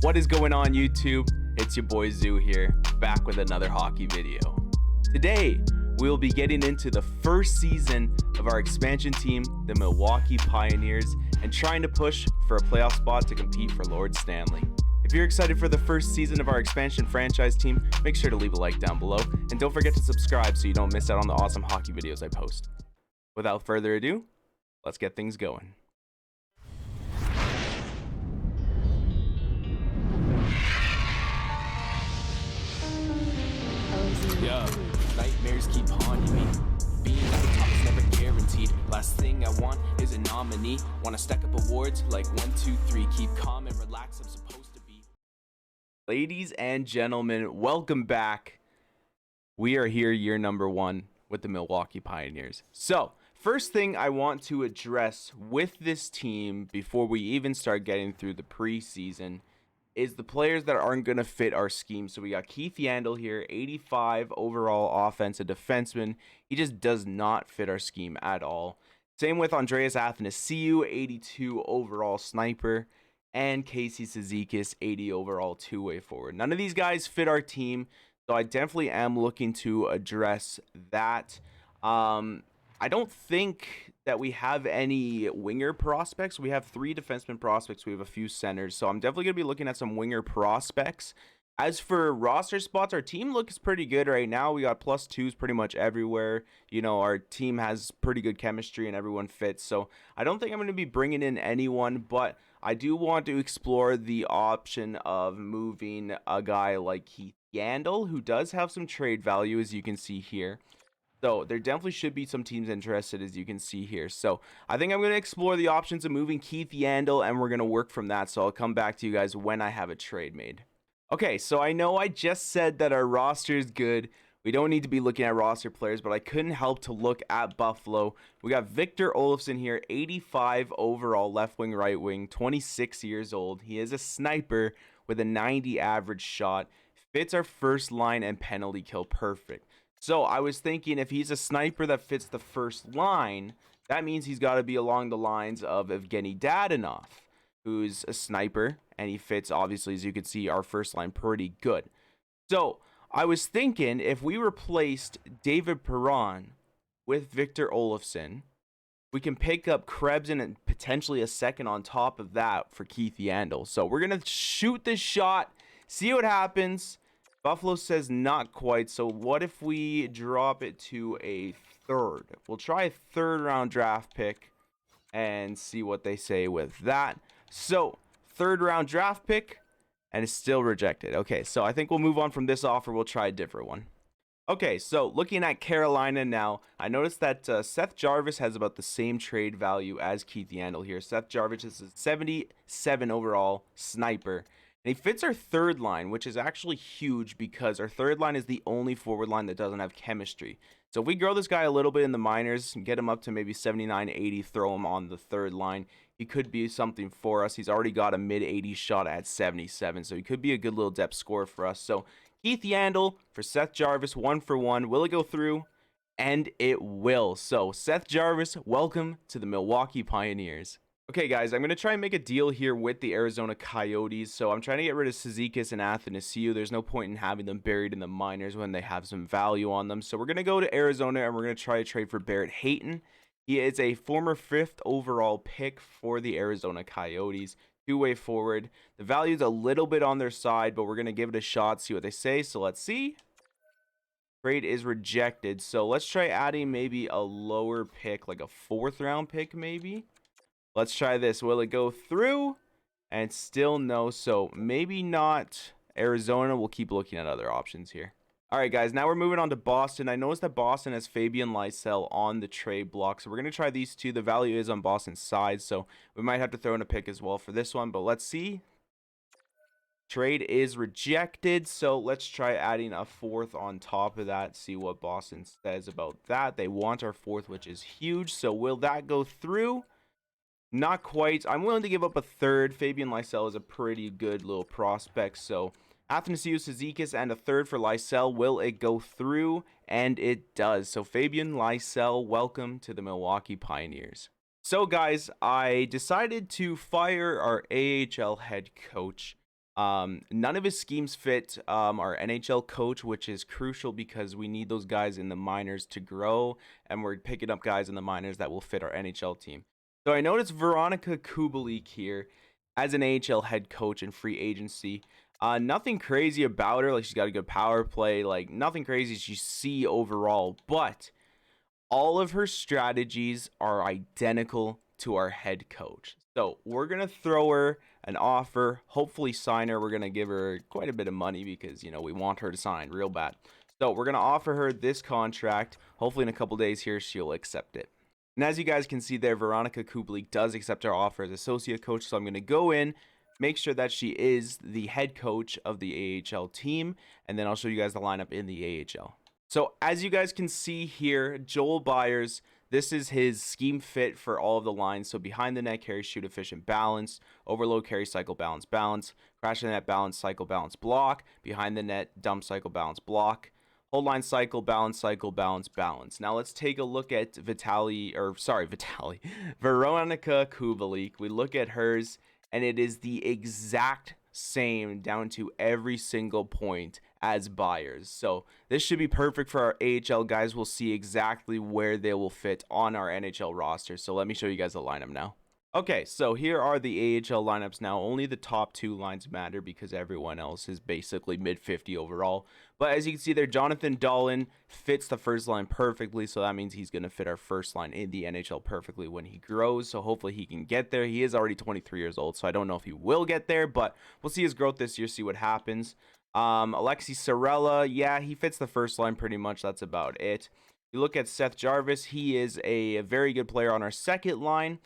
What is going on, YouTube? It's your boy Zoo here, back with another hockey video. Today, we will be getting into the first season of our expansion team, the Milwaukee Pioneers, and trying to push for a playoff spot to compete for Lord Stanley. If you're excited for the first season of our expansion franchise team, make sure to leave a like down below, and don't forget to subscribe so you don't miss out on the awesome hockey videos I post. Without further ado, let's get things going. Yeah, nightmares keep haunting me. Being at the top is never guaranteed. Last thing I want is a nominee. Wanna stack up awards like 1, 2, 3. Keep calm and relax, I'm supposed to be. Ladies and gentlemen, welcome back. We are here year number 1 with the Milwaukee Pioneers. So, first thing I want to address with this team before we even start getting through the preseason is the players that aren't going to fit our scheme. So we got Keith Yandle here, 85 overall offensive defenseman. He just does not fit our scheme at all. Same with Andreas Athanasiou, 82 overall sniper, and Casey Cizikas, 80 overall two-way forward. None of these guys fit our team, so I definitely am looking to address that. I don't think that we have any winger prospects. We have 3 defenseman prospects. We have a few centers. So I'm definitely going to be looking at some winger prospects. As for roster spots, our team looks pretty good right now. We got +2s pretty much everywhere. You know, our team has pretty good chemistry and everyone fits. So I don't think I'm going to be bringing in anyone, but I do want to explore the option of moving a guy like Keith Yandle, who does have some trade value, as you can see here. So there definitely should be some teams interested, as you can see here. So I think I'm going to explore the options of moving Keith Yandle, and we're going to work from that. So I'll come back to you guys when I have a trade made. Okay, so I know I just said that our roster is good. We don't need to be looking at roster players, but I couldn't help to look at Buffalo. We got Victor Olofsson here, 85 overall left wing, right wing, 26 years old. He is a sniper with a 90 average shot. Fits our first line and penalty kill perfect. So I was thinking if he's a sniper that fits the first line, that means he's got to be along the lines of Evgeny Dadonov, who's a sniper, and he fits, obviously, as you can see, our first line pretty good. So I was thinking if we replaced David Perron with Victor Olofsson, we can pick up Krebs and potentially a second on top of that for Keith Yandle. So we're going to shoot this shot, see what happens. Buffalo says not quite, so what if we drop it to a third? We'll try a third round draft pick and see what they say with that. So, third round draft pick, and it's still rejected. Okay, so I think we'll move on from this offer. We'll try a different one. Okay, so looking at Carolina now, I noticed that Seth Jarvis has about the same trade value as Keith Yandle here. Seth Jarvis is a 77 overall sniper. And he fits our third line, which is actually huge because our third line is the only forward line that doesn't have chemistry. So if we grow this guy a little bit in the minors and get him up to maybe 79, 80, throw him on the third line, he could be something for us. He's already got a mid-80s shot at 77, so he could be a good little depth scorer for us. So Keith Yandle for Seth Jarvis, 1-for-1. Will it go through? And it will. So Seth Jarvis, welcome to the Milwaukee Pioneers. Okay, guys, I'm going to try and make a deal here with the Arizona Coyotes. So I'm trying to get rid of Cizikas and Athanasiou. There's no point in having them buried in the minors when they have some value on them. So we're going to go to Arizona, and we're going to try to trade for Barrett Hayton. He is a former 5th overall pick for the Arizona Coyotes. Two-way forward. The value's a little bit on their side, but we're going to give it a shot, see what they say. So let's see. Trade is rejected. So let's try adding maybe a lower pick, like a 4th round pick maybe. Let's try this. Will it go through? And still no. So maybe not Arizona. We'll keep looking at other options here. All right, guys. Now we're moving on to Boston. I noticed that Boston has Fabian Lysell on the trade block. So we're going to try these two. The value is on Boston's side. So we might have to throw in a pick as well for this one. But let's see. Trade is rejected. So let's try adding a 4th on top of that. See what Boston says about that. They want our 4th, which is huge. So will that go through? Not quite. I'm willing to give up a 3rd. Fabian Lysell is a pretty good little prospect. So Athanasiou, Cizikas, and a 3rd for Lysell. Will it go through? And it does. So Fabian Lysell, welcome to the Milwaukee Pioneers. So guys, I decided to fire our AHL head coach. None of his schemes fit our NHL coach, which is crucial because we need those guys in the minors to grow, and we're picking up guys in the minors that will fit our NHL team. So I noticed Veronica Kubalik here as an AHL head coach in free agency. Nothing crazy about her. Like, she's got a good power play. Like, nothing crazy you see overall. But all of her strategies are identical to our head coach. So we're going to throw her an offer, hopefully sign her. We're going to give her quite a bit of money because, we want her to sign real bad. So we're going to offer her this contract. Hopefully in a couple days here, she'll accept it. And as you guys can see there, Veronica Kubalik does accept our offer as associate coach. So I'm going to go in, make sure that she is the head coach of the AHL team, and then I'll show you guys the lineup in the AHL. So as you guys can see here, Joel Byers, this is his scheme fit for all of the lines. So behind the net, carry, shoot, efficient, balance, overload, carry, cycle, balance, balance, crash the net, balance, cycle, balance, block, behind the net, dump, cycle, balance, block, hold line, cycle, balance, balance. Now let's take a look at Veronica Kubalik. We look at hers, and it is the exact same down to every single point as Byers. So this should be perfect for our AHL guys. We'll see exactly where they will fit on our NHL roster. So let me show you guys the lineup now. Okay, so here are the AHL lineups now. Only the top two lines matter because everyone else is basically mid-50 overall. But as you can see there, Jonathan Dahlen fits the first line perfectly, so that means he's going to fit our first line in the NHL perfectly when he grows, so hopefully he can get there. He is already 23 years old, so I don't know if he will get there, but we'll see his growth this year, see what happens. Alexi Sorella, yeah, he fits the first line pretty much. That's about it. You look at Seth Jarvis, he is a very good player on our second line.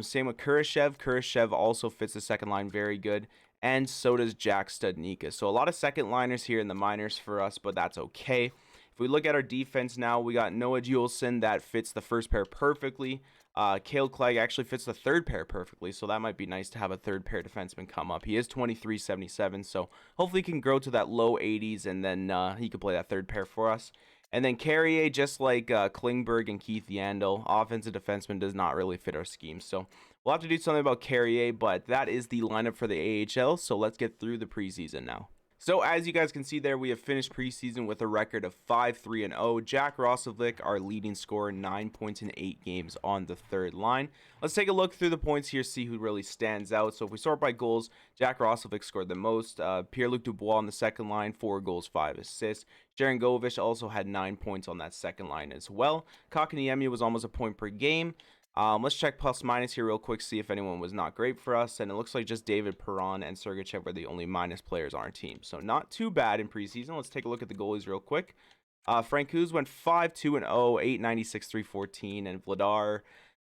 Same with Kurashev. Kurashev also fits the second line very good. And so does Jack Studnicka. So a lot of second liners here in the minors for us, but that's okay. If we look at our defense now, we got Noah Juleson that fits the first pair perfectly. Cale Clegg actually fits the third pair perfectly, so that might be nice to have a third pair defenseman come up. He is 23-77, so hopefully he can grow to that low 80s, and then he can play that third pair for us. And then Carrier, just like Klingberg and Keith Yandel, offensive defenseman does not really fit our scheme. So we'll have to do something about Carrier, but that is the lineup for the AHL. So let's get through the preseason now. So as you guys can see there, we have finished preseason with a record of 5-3-0. Jack Roslovic, our leading scorer, 9 points in 8 games on the third line. Let's take a look through the points here, see who really stands out. So if we sort by goals, Jack Roslovic scored the most. Pierre-Luc Dubois on the second line, 4 goals, 5 assists. Jaron Govich also had 9 points on that second line as well. Kotkaniemi was almost a point per game. Let's check plus minus here real quick, see if anyone was not great for us. And it looks like just David Perron and Sergachev were the only minus players on our team. So not too bad in preseason. Let's take a look at the goalies real quick. Frank Kuz went 5-2-0, 896, 314. And Vladar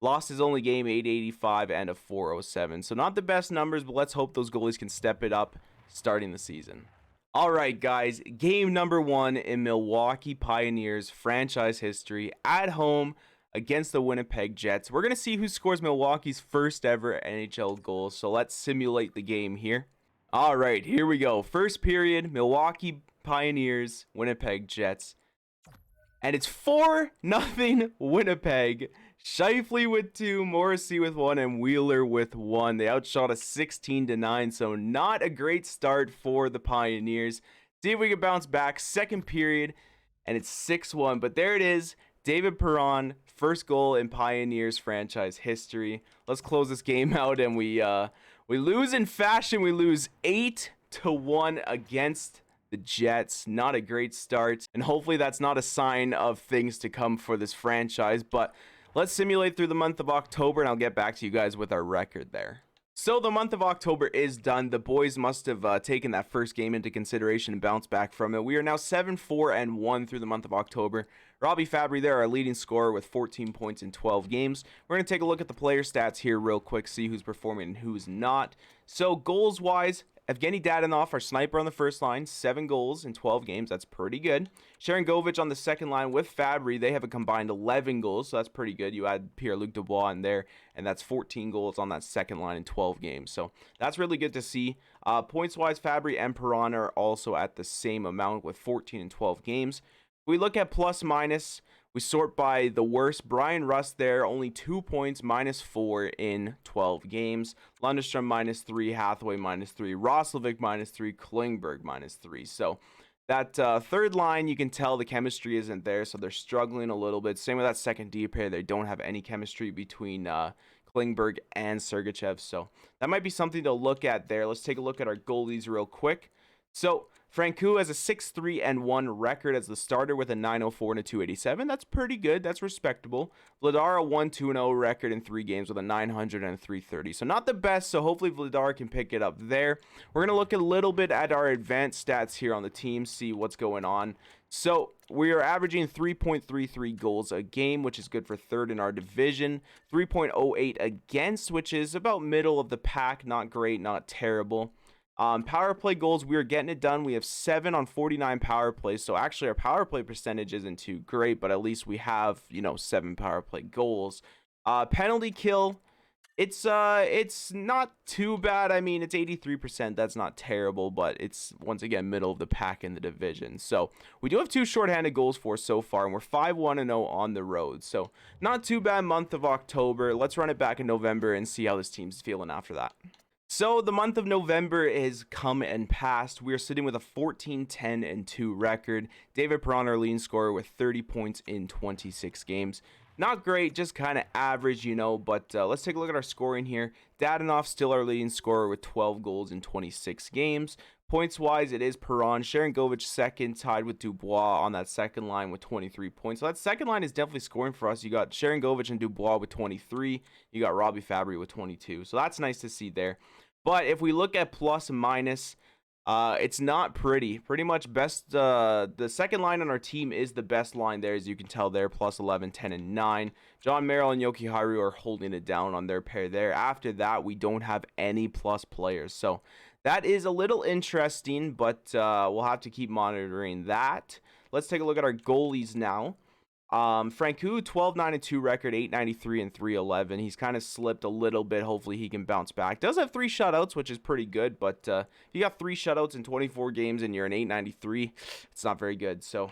lost his only game, 885 and a 407. So not the best numbers, but let's hope those goalies can step it up starting the season. All right, guys, game number 1 in Milwaukee Pioneers franchise history at home against the Winnipeg Jets. We're going to see who scores Milwaukee's first ever NHL goal. So let's simulate the game here. All right, here we go. First period, Milwaukee Pioneers, Winnipeg Jets. And it's 4-0 Winnipeg. Scheifele with 2, Morrissey with 1, and Wheeler with 1. They outshot us 16-9, so not a great start for the Pioneers. See if we can bounce back. Second period, and it's 6-1. But there it is. David Perron, first goal in Pioneers franchise history. Let's close this game out, and we lose in fashion. We lose 8-1 against the Jets. Not a great start, and hopefully that's not a sign of things to come for this franchise. But let's simulate through the month of October, and I'll get back to you guys with our record there. So the month of October is done. The boys must have taken that first game into consideration and bounced back from it. We are now 7-4-1 through the month of October. Robbie Fabry there, our leading scorer with 14 points in 12 games. We're going to take a look at the player stats here real quick, see who's performing and who's not. So goals-wise, Evgeny Dadonov, our sniper on the first line, 7 goals in 12 games. That's pretty good. Sharon Govich on the second line with Fabry. They have a combined 11 goals, so that's pretty good. You add Pierre-Luc Dubois in there, and that's 14 goals on that second line in 12 games. So that's really good to see. Points-wise, Fabry and Perron are also at the same amount with 14 and 12 games. If we look at plus-minus, We sort by the worst. Brian Rust there, only 2 points, -4 in 12 games. Lundestrom -3, Hathaway -3, Roslovic -3, Klingberg -3. So that third line, you can tell the chemistry isn't there, so they're struggling a little bit. Same with that second D pair. They don't have any chemistry between Klingberg and Sergachev. So that might be something to look at there. Let's take a look at our goalies real quick. So Francouz has a 6-3-1 record as the starter with a 904 and a 287. That's pretty good. That's respectable. Vladar a 1-2-0 record in 3 games with a 900 and a 330. So not the best, so hopefully Vladar can pick it up there. We're going to look a little bit at our advanced stats here on the team, see what's going on. So we are averaging 3.33 goals a game, which is good for third in our division. 3.08 against, which is about middle of the pack. Not great, not terrible. Power play goals, we are getting it done. We have 7 on 49 power plays. So actually our power play percentage isn't too great, but at least we have, 7 power play goals. Penalty kill, it's not too bad. I mean, it's 83%. That's not terrible, but it's once again middle of the pack in the division. So we do have 2 shorthanded goals for so far, and we're 5-1-0 on the road. So not too bad month of October. Let's run it back in November and see how this team's feeling after that. So the month of November is come and passed. We are sitting with a 14-10-2 record. David Perron, our leading scorer, with 30 points in 26 games. Not great, just kind of average, but let's take a look at our scoring here. Dadonov still our leading scorer with 12 goals in 26 games. Points-wise, it is Perron. Sharangovich second, tied with Dubois on that second line with 23 points. So that second line is definitely scoring for us. You got Sharangovich and Dubois with 23. You got Robbie Fabry with 22. So that's nice to see there. But if we look at plus minus, it's not pretty. Pretty much best. The second line on our team is the best line there, as you can tell there. Plus 11, 10, and 9. John Merrill and Yoki Haru are holding it down on their pair there. After that, we don't have any plus players. So that is a little interesting, but we'll have to keep monitoring that. Let's take a look at our goalies now. Francouz, 12-9-2 record, 893 and 311. He's kind of slipped a little bit. Hopefully he can bounce back. Does have 3 shutouts, which is pretty good, but if you got 3 shutouts in 24 games and you're an 893, it's not very good. So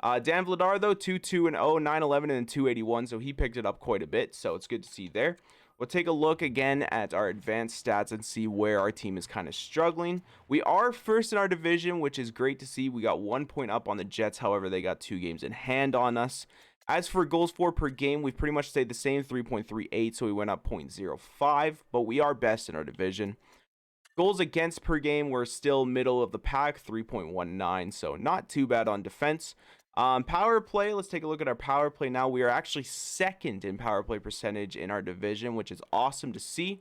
Dan Vladar, though, 2-2-0, 911 and 281, so he picked it up quite a bit, so it's good to see there. We'll take a look again at our advanced stats and see where our team is kind of struggling. We are first in our division, which is great to see. We got 1 point up on the Jets. However, they got 2 games in hand on us. As for goals for per game, we've pretty much stayed the same, 3.38, so we went up 0.05, but we are best in our division. Goals against per game, we're still middle of the pack, 3.19, so not too bad on defense. Power play, let's take a look at our power play now. We are actually second in power play percentage in our division, which is awesome to see.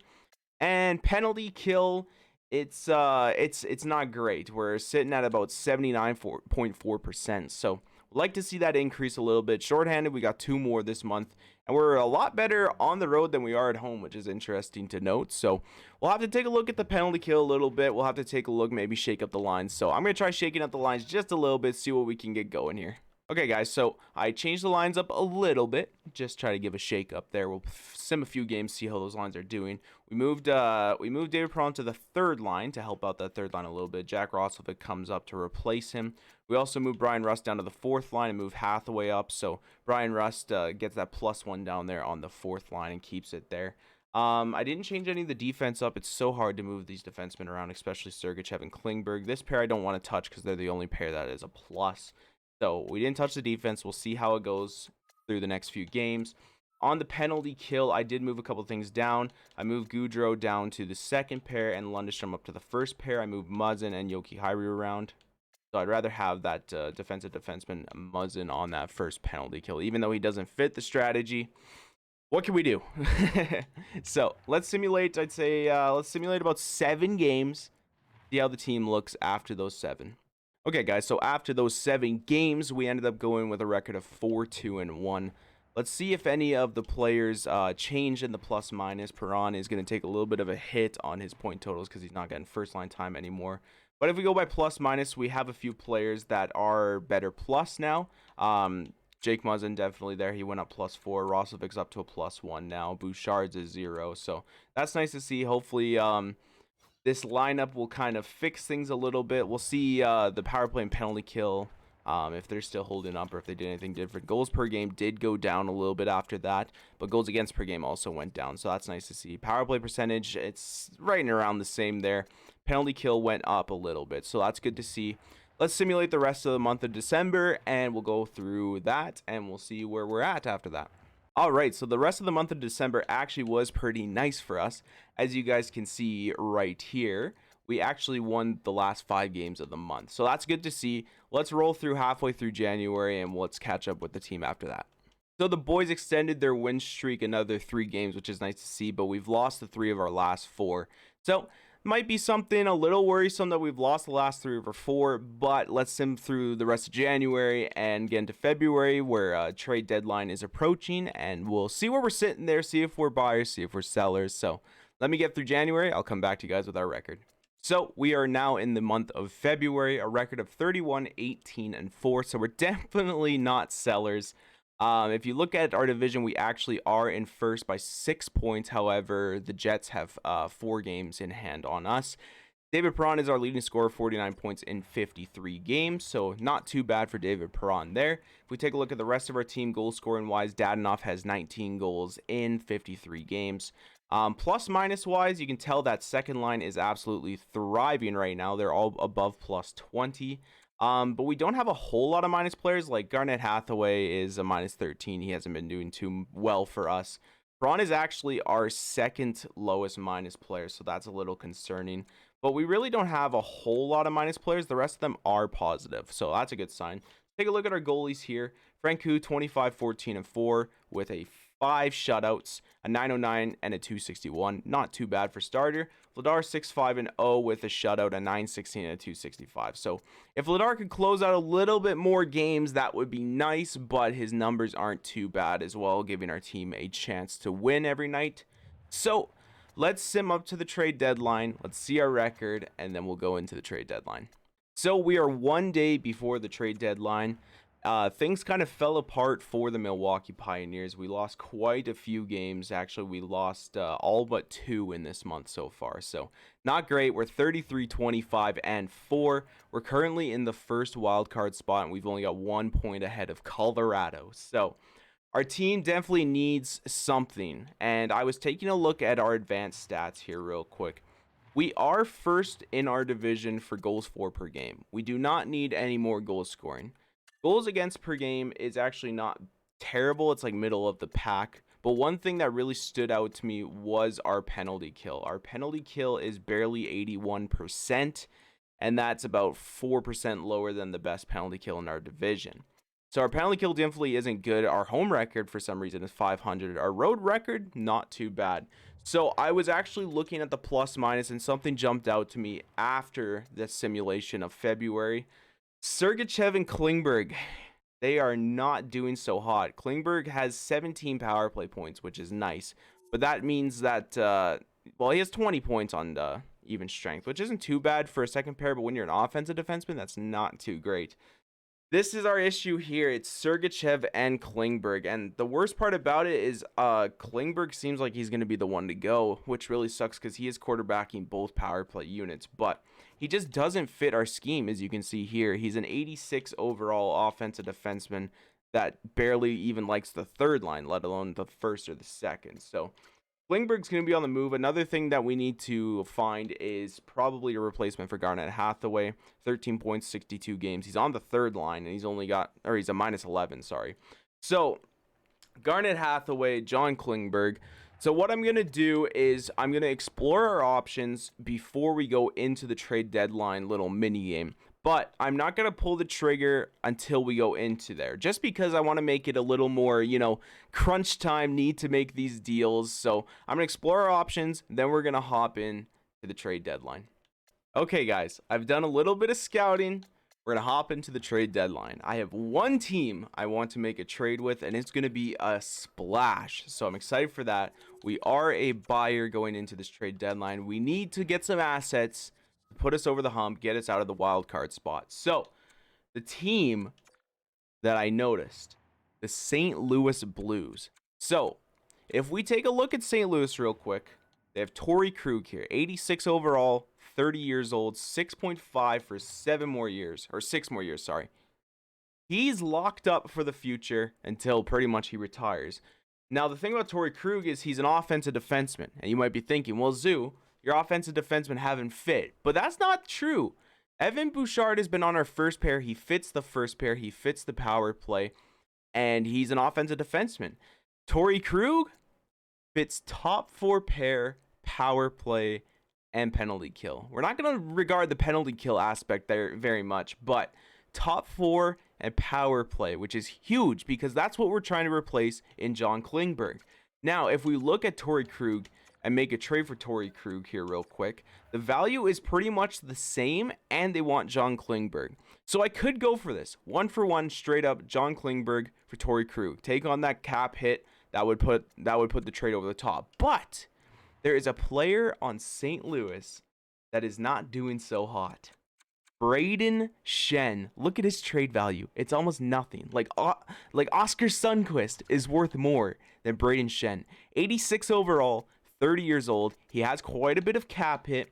And penalty kill, it's not great. We're sitting at about 79.4%. So we'd like to see that increase a little bit. Shorthanded, we got 2 more this month. And we're a lot better on the road than we are at home, which is interesting to note. So we'll have to take a look at the penalty kill a little bit. We'll have to take a look, maybe shake up the lines. So I'm going to try shaking up the lines just a little bit, see what we can get going here. Okay, guys, so I changed the lines up a little bit. Just try to give a shake up there. We'll sim a few games, see how those lines are doing. We moved David Perron to the third line to help out that third line a little bit. Jack Roslovic comes up to replace him. We also moved Brian Rust down to the fourth line and moved Hathaway up. So Brian Rust gets that +1 down there on the fourth line and keeps it there. I didn't change any of the defense up. It's so hard to move these defensemen around, especially Sergachev and Klingberg. This pair I don't want to touch because they're the only pair that is a plus. So we didn't touch the defense. We'll see how it goes through the next few games. On the penalty kill, I did move a couple things down. I moved Goudreau down to the second pair and Lundestrom up to the first pair. I moved Muzzin and Yoki Haru around. So I'd rather have that defensive defenseman Muzzin on that first penalty kill, even though he doesn't fit the strategy. What can we do? So let's simulate. I'd say let's simulate about 7 games. See how the team looks after those 7. Okay, guys, so after those 7 games, we ended up going with a record of 4-2-1. Let's see if any of the players change in the plus-minus. Perron is going to take a little bit of a hit on his point totals because he's not getting first-line time anymore. But if we go by plus-minus, we have a few players that are better plus now. Jake Muzzin definitely there. He went up +4. Roslovic's up to a +1 now. Bouchard's is 0. So that's nice to see. Hopefully this lineup will kind of fix things a little bit. We'll see the power play and penalty kill if they're still holding up or if they did anything different. Goals per game did go down a little bit after that, but goals against per game also went down, so that's nice to see. Power play percentage, it's right and around the same there. Penalty kill went up a little bit, so that's good to see. Let's simulate the rest of the month of December, and we'll go through that, and we'll see where we're at after that. All right, so the rest of the month of December actually was pretty nice for us. As you guys can see right here, we actually won the last 5 games of the month. So that's good to see. Let's roll through halfway through January, and let's catch up with the team after that. So the boys extended their win streak another 3 games, which is nice to see, but we've lost the 3 of our last 4. So might be something a little worrisome that we've lost the last 3 of our 4, but let's sim through the rest of January and get into February, where trade deadline is approaching, and we'll see where we're sitting there, see if we're buyers, see if we're sellers. So let me get through January. I'll come back to you guys with our record. So we are now in the month of February, a record of 31, 18, and 4. So we're definitely not sellers. If you look at our division, we actually are in first by 6 points. However, the Jets have 4 games in hand on us. David Perron is our leading scorer, 49 points in 53 games. So not too bad for David Perron there. If we take a look at the rest of our team, goal scoring wise, Dadonov has 19 goals in 53 games. Plus minus wise, you can tell that second line is absolutely thriving right now. They're all above plus 20. But we don't have a whole lot of minus players. Like Garnett Hathaway is a minus 13. He hasn't been doing too well for us. Braun is actually our second lowest minus player, so that's a little concerning. But we really don't have a whole lot of minus players. The rest of them are positive, so that's a good sign. Take a look at our goalies here. Francouz, 25, 14, and 4 with a 5 shutouts, a 909 and a 261. Not too bad for starter. Vladar 6-5 and 0 with a shutout, a 916 and a 265. So if Vladar could close out a little bit more games, that would be nice, but his numbers aren't too bad as well, giving our team a chance to win every night. So let's sim up to the trade deadline. Let's see our record, and then we'll go into the trade deadline. So we are 1 day before the trade deadline. Things kind of fell apart for the Milwaukee Pioneers. We lost quite a few games. Actually, we lost all but 2 in this month so far. So not great. We're 33, 25, and 4. We're currently in the first wild card spot, and we've only got 1 point ahead of Colorado. So our team definitely needs something. And I was taking a look at our advanced stats here real quick. We are first in our division for goals for per game. We do not need any more goal scoring. Goals against per game is actually not terrible. It's like middle of the pack. But one thing that really stood out to me was our penalty kill. Our penalty kill is barely 81%, and that's about 4% lower than the best penalty kill in our division. So our penalty kill definitely isn't good. Our home record, for some reason, is 500. Our road record, not too bad. So I was actually looking at the plus minus, and something jumped out to me after the simulation of February. Sergachev and Klingberg, they are not doing so hot. Klingberg has 17 power play points, which is nice. But that means that, well, he has 20 points on even strength, which isn't too bad for a second pair. But when you're an offensive defenseman, that's not too great. This is our issue here. It's Sergachev and Klingberg. And the worst part about it is Klingberg seems like he's going to be the one to go, which really sucks because he is quarterbacking both power play units. But he just doesn't fit our scheme, as you can see here. He's an 86 overall offensive defenseman that barely even likes the third line, let alone the first or the second. So Klingberg's going to be on the move. Another thing that we need to find is probably a replacement for Garnett Hathaway. 13 points, 62 games. He's on the third line, and he's a minus 11, sorry. So Garnett Hathaway, John Klingberg. So what I'm going to do is I'm going to explore our options before we go into the trade deadline little mini game. But I'm not going to pull the trigger until we go into there, just because I want to make it a little more, crunch time, need to make these deals. So I'm going to explore our options, then we're going to hop in to the trade deadline. Okay, guys, I've done a little bit of scouting. We're going to hop into the trade deadline. I have one team I want to make a trade with, and it's going to be a splash. So I'm excited for that. We are a buyer going into this trade deadline. We need to get some assets to put us over the hump, get us out of the wild card spot. So the team that I noticed, the St. Louis Blues. So if we take a look at St. Louis real quick, they have Torrey Krug here, 86 overall, 30 years old, 6.5 for 6 more years, sorry. he's locked up for the future until pretty much he retires. Now, the thing about Torrey Krug is he's an offensive defenseman. And you might be thinking, well, Zoo, your offensive defensemen haven't fit. But that's not true. Evan Bouchard has been on our first pair. He fits the first pair. He fits the power play. And he's an offensive defenseman. Torrey Krug fits top 4 pair, power play, and penalty kill. We're not going to regard the penalty kill aspect there very much, but top 4 and power play, which is huge because that's what we're trying to replace in John Klingberg. Now, if we look at Torrey Krug and make a trade for Torrey Krug here real quick, the value is pretty much the same, and they want John Klingberg. So I could go for this 1-for-1 straight up John Klingberg for Torrey Krug. Take on that cap hit that would put the trade over the top. But there is a player on St. Louis that is not doing so hot. Brayden Schenn. Look at his trade value. It's almost nothing. Like Oscar Sundqvist is worth more than Brayden Schenn. 86 overall, 30 years old. He has quite a bit of cap hit.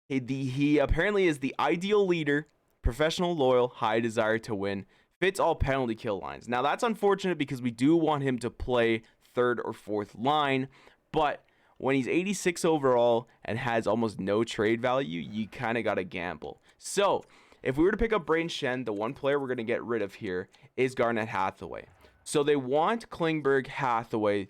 He apparently is the ideal leader, professional, loyal, high desire to win. Fits all penalty kill lines. Now, that's unfortunate because we do want him to play third or fourth line, but when he's 86 overall and has almost no trade value, you kind of got to gamble. So, if we were to pick up Brayden Schenn, the one player we're going to get rid of here is Garnet Hathaway. So, they want Klingberg, Hathaway,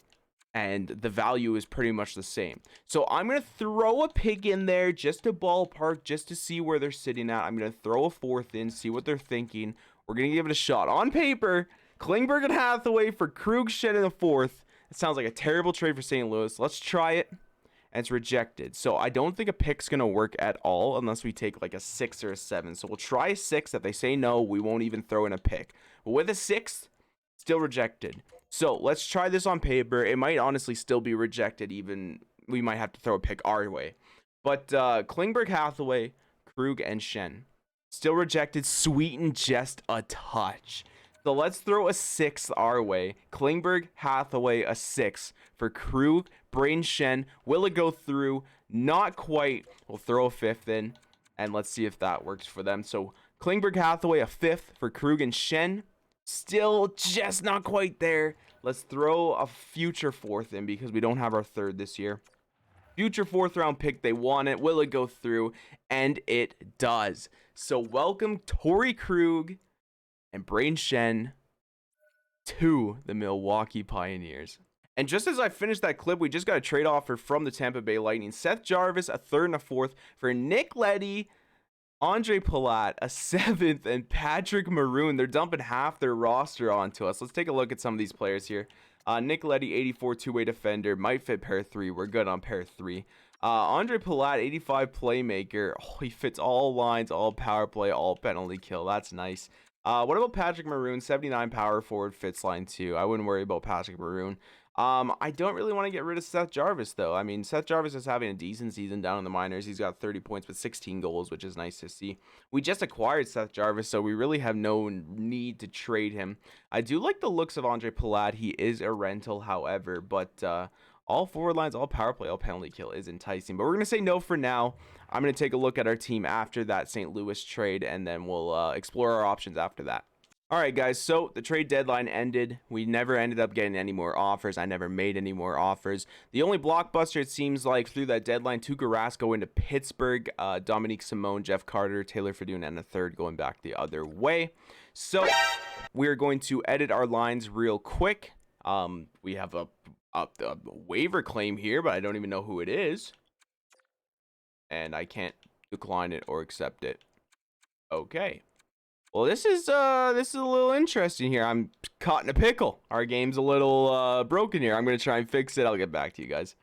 and the value is pretty much the same. So, I'm going to throw a pick in there just to ballpark, just to see where they're sitting at. I'm going to throw a fourth in, see what they're thinking. We're going to give it a shot. On paper, Klingberg and Hathaway for Krug, Schenn in the fourth. It sounds like a terrible trade for St. Louis. Let's try it. And it's rejected. So I don't think a pick's going to work at all unless we take like a 6 or a 7. So we'll try a 6. If they say no, we won't even throw in a pick. But with a 6, still rejected. So let's try this on paper. It might honestly still be rejected. Even we might have to throw a pick our way. But Klingberg, Hathaway, Krug, and Schenn. Still rejected. Sweetened just a touch. So let's throw a 6 our way. Klingberg, Hathaway, a 6 for Krug, Brayden Schenn. Will it go through? Not quite. We'll throw a 5th in, and let's see if that works for them. So Klingberg, Hathaway, a 5th for Krug and Schenn. Still just not quite there. Let's throw a future 4th in because we don't have our 3rd this year. Future 4th round pick. They want it. Will it go through? And it does. So welcome Torrey Krug and Brayden Schenn to the Milwaukee Pioneers. And just as I finished that clip, we just got a trade offer from the Tampa Bay Lightning. Seth Jarvis, a 3rd and a 4th for Nick Leddy, Andre Palat, a 7th, and Patrick Maroon. They're dumping half their roster onto us. Let's take a look at some of these players here. Nick Leddy, 84 two-way defender, might fit pair 3. We're good on pair 3. Andre Palat, 85 playmaker. Oh, he fits all lines, all power play, all penalty kill. That's nice. What about Patrick Maroon? 79 power forward, fits line 2. I wouldn't worry about Patrick Maroon. I don't really want to get rid of Seth Jarvis, though. I mean, Seth Jarvis is having a decent season down in the minors. He's got 30 points with 16 goals, which is nice to see. We just acquired Seth Jarvis, so we really have no need to trade him. I do like the looks of Andre Palat. He is a rental, however, but all forward lines, all power play, all penalty kill is enticing. But we're going to say no for now. I'm going to take a look at our team after that St. Louis trade, and then we'll explore our options after that. All right, guys, so the trade deadline ended. We never ended up getting any more offers. I never made any more offers. The only blockbuster, it seems like, through that deadline, Tuukka Rask going to Pittsburgh, Dominique Simone, Jeff Carter, Taylor Fedun, and a 3rd going back the other way. So we're going to edit our lines real quick. We have a waiver claim here, but I don't even know who it is. And I can't decline it or accept it. Okay. Well, this is a little interesting here. I'm caught in a pickle. Our game's a little broken here. I'm going to try and fix it. I'll get back to you guys.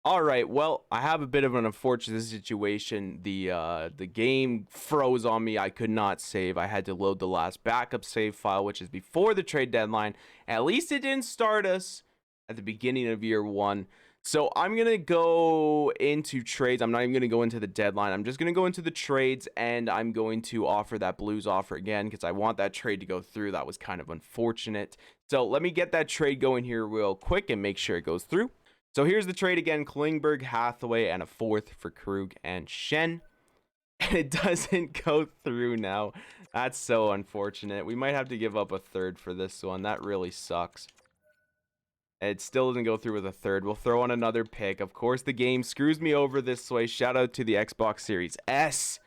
All right, well, I have a bit of an unfortunate situation. The game froze on me. I could not save. I had to load the last backup save file, which is before the trade deadline. At least it didn't start us at the beginning of year 1. So I'm going to go into trades. I'm not even going to go into the deadline. I'm just going to go into the trades, and I'm going to offer that Blues offer again because I want that trade to go through. That was kind of unfortunate. So let me get that trade going here real quick and make sure it goes through. So here's the trade again. Klingberg, Hathaway, and a 4th for Krug and Schenn. and it doesn't go through now. That's so unfortunate. We might have to give up a third for this one. That really sucks. It still doesn't go through with a third. We'll throw on another pick. Of course, the game screws me over this way. Shout out to the Xbox Series S.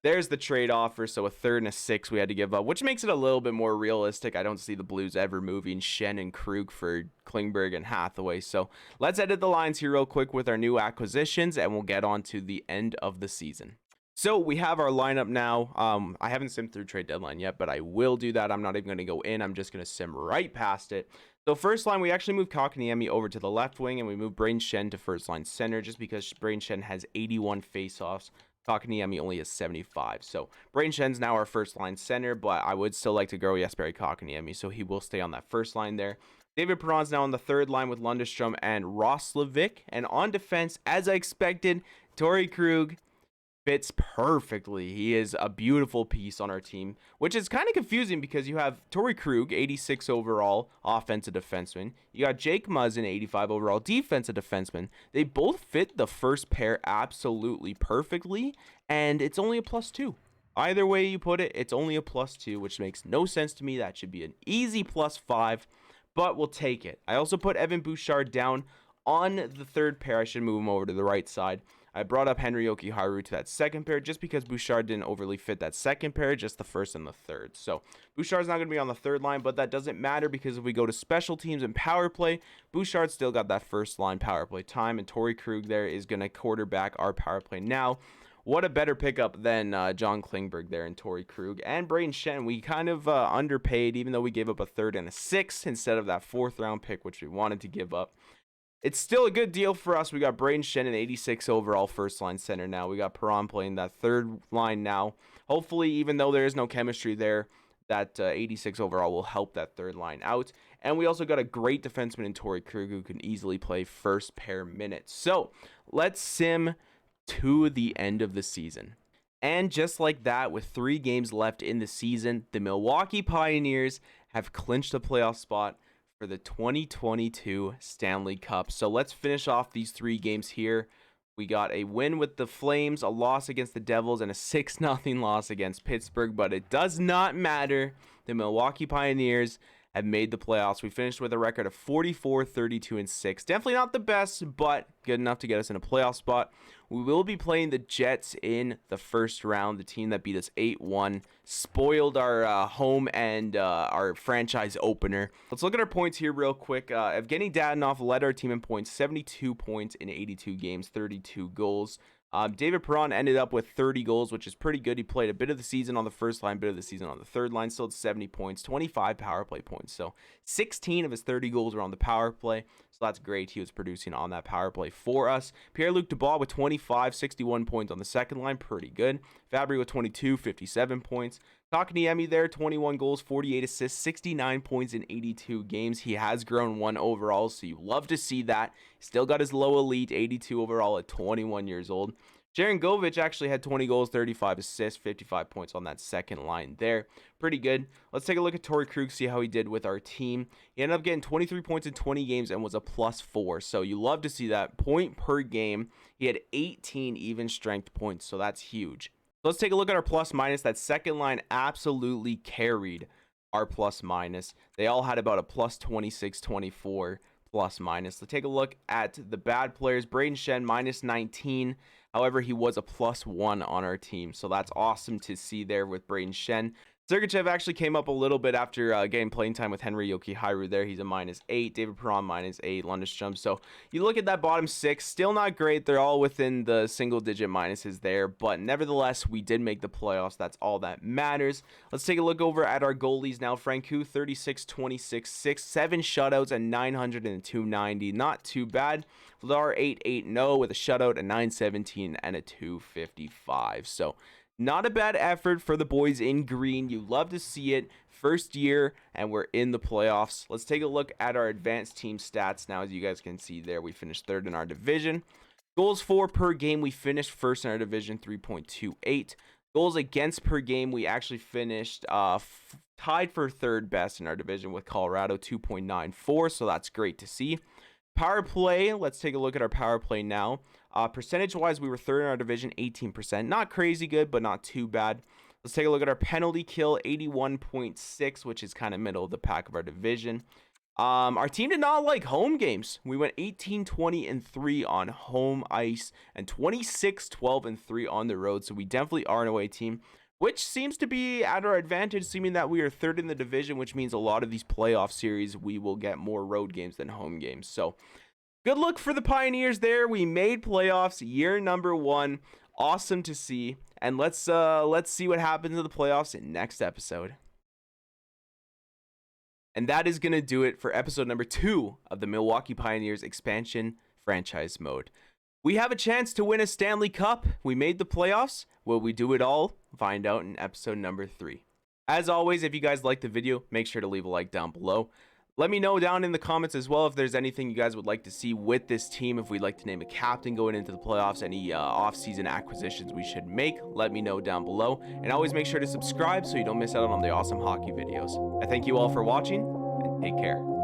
There's the trade offer, so a third and a six we had to give up, which makes it a little bit more realistic. I don't see the Blues ever moving Schenn and Krug for Klingberg and Hathaway. So let's edit the lines here real quick with our new acquisitions, and we'll get on to the end of the season. So we have our lineup now. I haven't simmed through trade deadline yet, but I will do that. I'm not even going to go in. I'm just going to sim right past it. So first line, we actually moved Kotkaniemi over to the left wing, and we moved Braden Schenn to first line center just because Braden Schenn has 81 faceoffs. Kotkaniemi only has 75. So Braden Schenn's now our first line center, but I would still like to grow Jesperi Kotkaniemi, so he will stay on that first line there. David Perron's now on the third line with Lundestrom and Roslovic. And on defense, as I expected, Torrey Krug fits perfectly. He is a beautiful piece on our team, which is kind of confusing because you have Torrey Krug, 86 overall offensive defenseman. You got Jake Muzzin, 85 overall defensive defenseman. They both fit the first pair absolutely perfectly, and it's only a +2. Either way you put it, it's only a +2, which makes no sense to me. That should be an easy +5, but we'll take it. I also put Evan Bouchard down on the third pair. I should move him over to the right side. I brought up Henry Jokiharju to that second pair just because Bouchard didn't overly fit that second pair, just the first and the third. So Bouchard's not going to be on the third line, but that doesn't matter because if we go to special teams and power play, Bouchard still got that first line power play time, and Torrey Krug there is going to quarterback our power play now. What a better pickup than John Klingberg there and Torrey Krug. And Braden Schenn, we kind of underpaid, even though we gave up a third and a sixth instead of that fourth round pick, which we wanted to give up. It's still a good deal for us. We got Braden Schenn, an 86 overall first line center now. We got Perron playing that third line now. Hopefully, even though there is no chemistry there, that 86 overall will help that third line out. And we also got a great defenseman in Torrey Krug who can easily play first pair minutes. So let's sim to the end of the season. And just like that, with 3 games left in the season, the Milwaukee Pioneers have clinched a playoff spot for the 2022 Stanley Cup. So let's finish off these 3 games here. We got a win with the Flames, a loss against the Devils, and a 6-0 loss against Pittsburgh, but it does not matter. The Milwaukee Pioneers have made the playoffs. We finished with a record of 44, 32, and 6. Definitely not the best, but good enough to get us in a playoff spot. We will be playing the Jets in the first round, the team that beat us 8-1, spoiled our home and our franchise opener. Let's look at our points here real quick. Evgeny Dadonov led our team in points, 72 points in 82 games, 32 goals. David Perron ended up with 30 goals, which is pretty good. He played a bit of the season on the first line, bit of the season on the third line, still at 70 points, 25 power play points. So 16 of his 30 goals were on the power play. So that's great. He was producing on that power play for us. Pierre-Luc Dubois with 25, 61 points on the second line. Pretty good. Fabry with 22, 57 points. Kotkaniemi there, 21 goals, 48 assists, 69 points in 82 games. He has grown 1 overall, so you love to see that. Still got his low elite, 82 overall at 21 years old. Jaron Govich actually had 20 goals, 35 assists, 55 points on that second line there. Pretty good. Let's take a look at Torrey Krug, see how he did with our team. He ended up getting 23 points in 20 games and was a +4. So you love to see that. Point per game. He had 18 even strength points, so that's huge. So let's take a look at our plus-minus. That second line absolutely carried our plus-minus. They all had about a +26, 24 plus-minus. Let's take a look at the bad players. Braden Schenn, -19. However, he was a +1 on our team, so that's awesome to see there with Braden Schenn. Sergachev actually came up a little bit after getting playing time with Henry Jokiharju there. He's a -8. David Perron, -8. Lundestrom. So you look at that bottom 6, still not great. They're all within the single-digit minuses there, but nevertheless, we did make the playoffs. That's all that matters. Let's take a look over at our goalies now. Francouz, 36, 26, 6, 7 shutouts, and 900 and 290. Not too bad. Vladar, 8-8-0 with a shutout, a 917, and a 255. So not a bad effort for the boys in green. You love to see it. First year, and we're in the playoffs. Let's take a look at our advanced team stats now. As you guys can see there, we finished 3rd in our division. Goals for per game, we finished 1st in our division, 3.28. Goals against per game, we actually finished tied for 3rd best in our division with Colorado, 2.94. So that's great to see. Power play, let's take a look at our power play now. Percentage-wise, we were third in our division, 18%. Not crazy good, but not too bad. Let's take a look at our penalty kill, 81.6, which is kind of middle of the pack of our division. Our team did not like home games. We went 18, 20, and 3 on home ice and 26, 12, and 3 on the road. So we definitely are an away team, which seems to be at our advantage, seeming that we are third in the division, which means a lot of these playoff series, we will get more road games than home games. So good luck for the Pioneers there. We made playoffs year number 1. Awesome to see. And let's see what happens in the playoffs in next episode. And that is going to do it for episode number 2 of the Milwaukee Pioneers expansion franchise mode. We have a chance to win a Stanley Cup. We made the playoffs. Will we do it all? Find out in episode number 3. As always, if you guys liked the video, make sure to leave a like down below. Let me know down in the comments as well if there's anything you guys would like to see with this team. If we'd like to name a captain going into the playoffs, any off-season acquisitions we should make, let me know down below. And always make sure to subscribe so you don't miss out on the awesome hockey videos. I thank you all for watching, and take care.